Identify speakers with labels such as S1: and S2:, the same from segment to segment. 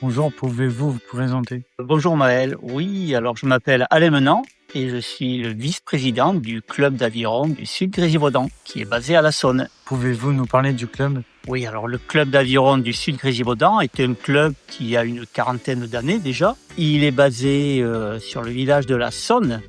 S1: Bonjour, pouvez-vous vous présenter?
S2: Bonjour Maël, oui, alors je m'appelle Alain Menant et je suis le vice-président du club d'aviron du Sud Grésivaudan qui est basé à la Saône.
S1: Pouvez-vous nous parler du club?
S2: Oui, alors le club d'aviron du Sud Grésivaudan est un club qui a une quarantaine d'années déjà. Il est basé sur le village de la Saône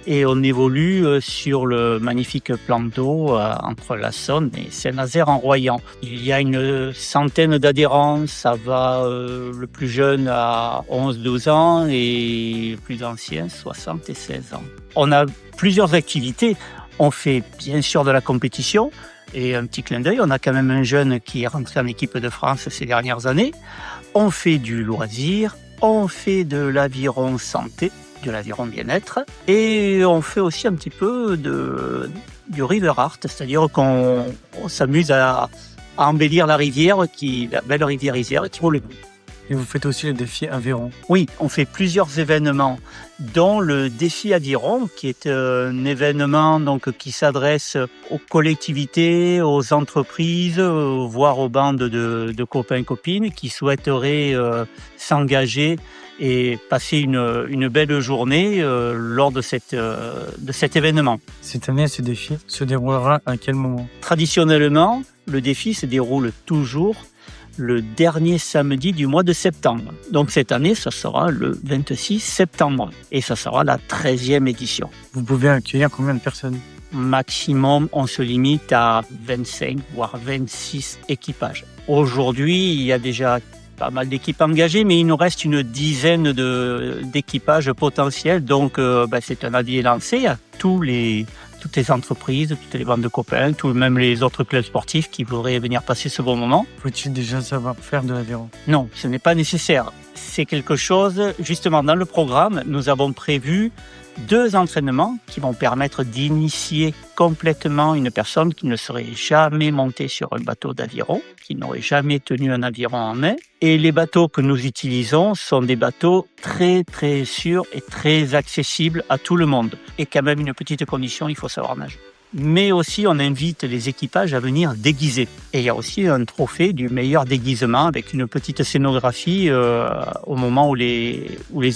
S2: et on évolue sur le magnifique plan d'eau entre la Saône et Saint-Nazaire-en-Royans. Il y a une centaine d'adhérents, ça va le plus jeune à 11-12 ans et le plus ancien 60 et 16 ans. On a plusieurs activités. On fait bien sûr de la compétition et un petit clin d'œil, on a quand même un jeune qui est rentré en équipe de France ces dernières années. On fait du loisir, on fait de l'aviron santé, de l'aviron bien-être, et on fait aussi un petit peu du river art, c'est-à-dire qu'on s'amuse à embellir la rivière, la belle rivière Isère qui vaut le coup.
S1: Et vous faites aussi le défi aviron.
S2: Oui, on fait plusieurs événements, dont le défi aviron, qui est un événement donc qui s'adresse aux collectivités, aux entreprises, voire aux bandes de copains et copines qui souhaiteraient s'engager et passer une belle journée lors de cet événement.
S1: Cette année, ce défi se déroulera à quel moment?
S2: Traditionnellement, le défi se déroule toujours le dernier samedi du mois de septembre. Donc cette année, ça sera le 26 septembre et ça sera la 13e édition.
S1: Vous pouvez accueillir combien de personnes?
S2: Maximum, on se limite à 25 voire 26 équipages. Aujourd'hui, il y a déjà pas mal d'équipes engagées, mais il nous reste une dizaine d'équipages potentiels. Donc c'est un avis lancé à toutes les entreprises, toutes les bandes de copains, même les autres clubs sportifs qui voudraient venir passer ce bon moment.
S1: Faut-il déjà savoir faire de l'aviron?
S2: Non, ce n'est pas nécessaire. C'est quelque chose, justement, dans le programme, nous avons prévu 2 entraînements qui vont permettre d'initier complètement une personne qui ne serait jamais montée sur un bateau d'aviron, qui n'aurait jamais tenu un aviron en main. Et les bateaux que nous utilisons sont des bateaux très très sûrs et très accessibles à tout le monde. Et quand même une petite condition, il faut savoir nager. Mais aussi, on invite les équipages à venir déguiser. Et il y a aussi un trophée du meilleur déguisement avec une petite scénographie au moment où les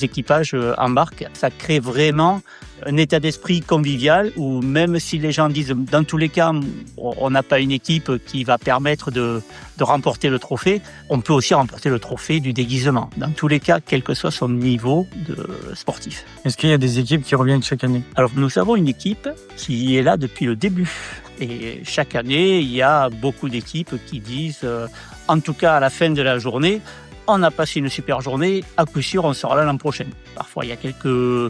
S2: équipages embarquent. Ça crée vraiment un état d'esprit convivial où même si les gens disent dans tous les cas on n'a pas une équipe qui va permettre de remporter le trophée, on peut aussi remporter le trophée du déguisement. Dans tous les cas, quel que soit son niveau de sportif.
S1: Est-ce qu'il y a des équipes qui reviennent chaque année?
S2: Alors nous avons une équipe qui est là depuis le début. Et chaque année, il y a beaucoup d'équipes qui disent, en tout cas à la fin de la journée, on a passé une super journée, à coup sûr on sera là l'an prochain. Parfois il y a quelques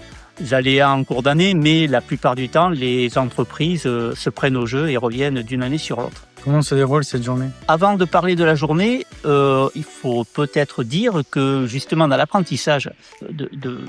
S2: aléas en cours d'année, mais la plupart du temps, les entreprises se prennent au jeu et reviennent d'une année sur l'autre.
S1: Comment se déroule cette journée?
S2: Avant de parler de la journée, il faut peut-être dire que justement dans l'apprentissage de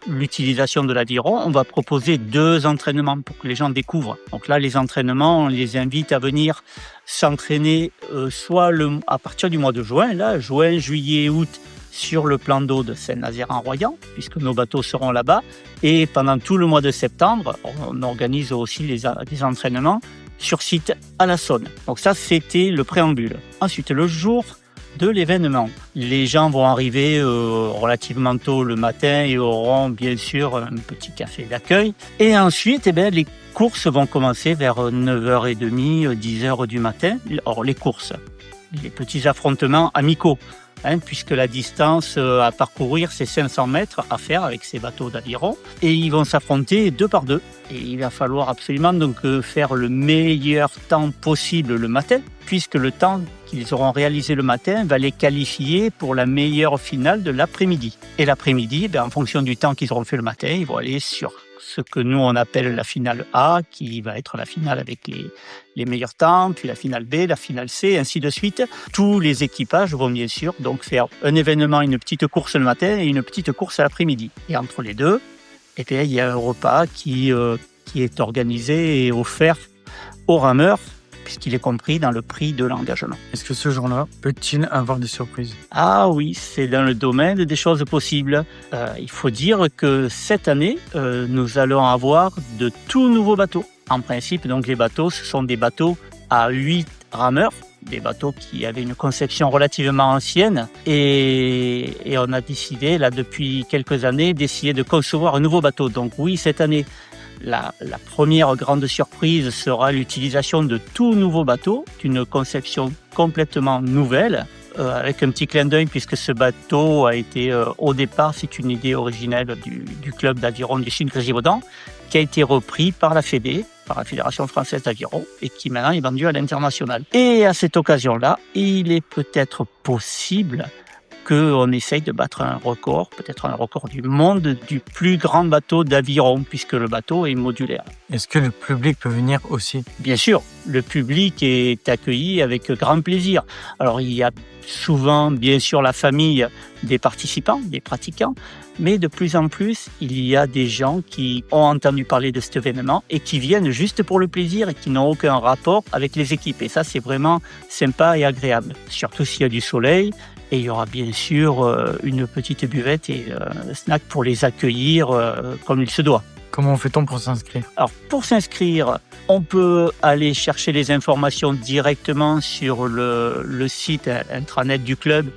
S2: l'utilisation de l'aviron, on va proposer 2 entraînements pour que les gens découvrent. Donc là, les entraînements, on les invite à venir s'entraîner soit à partir du mois de juin, juin, juillet, août, sur le plan d'eau de Saint-Nazaire-en-Royans, puisque nos bateaux seront là-bas. Et pendant tout le mois de septembre, on organise aussi des entraînements sur site à la Saône. Donc ça, c'était le préambule. Ensuite, le jour de l'événement, les gens vont arriver relativement tôt le matin et auront bien sûr un petit café d'accueil. Et ensuite, les courses vont commencer vers 9h30, 10h du matin. Or, les courses, les petits affrontements amicaux. Puisque la distance à parcourir, c'est 500 mètres à faire avec ces bateaux d'aviron. Et ils vont s'affronter 2 par 2. Et il va falloir absolument donc faire le meilleur temps possible le matin, puisque le temps qu'ils auront réalisé le matin va les qualifier pour la meilleure finale de l'après-midi. Et l'après-midi, en fonction du temps qu'ils auront fait le matin, ils vont aller sur ce que nous on appelle la finale A, qui va être la finale avec les meilleurs temps, puis la finale B, la finale C, et ainsi de suite. Tous les équipages vont bien sûr donc faire un événement, une petite course le matin et une petite course à l'après-midi. Et entre les deux, il y a un repas qui est organisé et offert aux rameurs, puisqu'il est compris dans le prix de l'engagement.
S1: Est-ce que ce jour-là peut-il avoir des surprises?
S2: Ah oui, c'est dans le domaine des choses possibles. Il faut dire que cette année, nous allons avoir de tout nouveaux bateaux. En principe, donc les bateaux, ce sont des bateaux à 8 rameurs, des bateaux qui avaient une conception relativement ancienne et on a décidé, là, depuis quelques années, d'essayer de concevoir un nouveau bateau. Donc oui, cette année, la première grande surprise sera l'utilisation de tout nouveaux bateaux, d'une conception complètement nouvelle, avec un petit clin d'œil puisque ce bateau a été, au départ, c'est une idée originelle du club d'aviron du Sud Grésivaudan, qui a été repris par la FED, par la Fédération Française d'Aviron, et qui maintenant est vendu à l'international. Et à cette occasion-là, il est peut-être possible qu'on essaye de battre un record, peut-être un record du monde, du plus grand bateau d'aviron, puisque le bateau est modulaire.
S1: Est-ce que le public peut venir aussi?
S2: Bien sûr, le public est accueilli avec grand plaisir. Alors il y a souvent, bien sûr, la famille des participants, des pratiquants, mais de plus en plus, il y a des gens qui ont entendu parler de cet événement et qui viennent juste pour le plaisir et qui n'ont aucun rapport avec les équipes. Et ça, c'est vraiment sympa et agréable, surtout s'il y a du soleil. Et il y aura bien sûr une petite buvette et un snack pour les accueillir comme il se doit.
S1: Comment fait-on pour s'inscrire?
S2: Alors pour s'inscrire, on peut aller chercher les informations directement sur le site intranet du club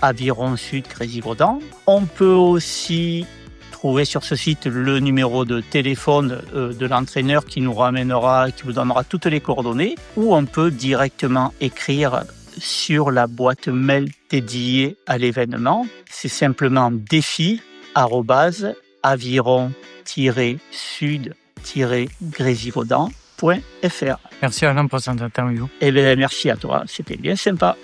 S2: Aviron Sud Grésivaudan. On peut aussi trouver sur ce site le numéro de téléphone de l'entraîneur qui nous ramènera, qui vous donnera toutes les coordonnées, ou on peut directement écrire sur la boîte mail dédiée à l'événement. C'est simplement défi@aviron-sud-grésivaudan.fr.
S1: Merci Alain pour cette interview.
S2: Et bien, merci à toi, c'était bien sympa.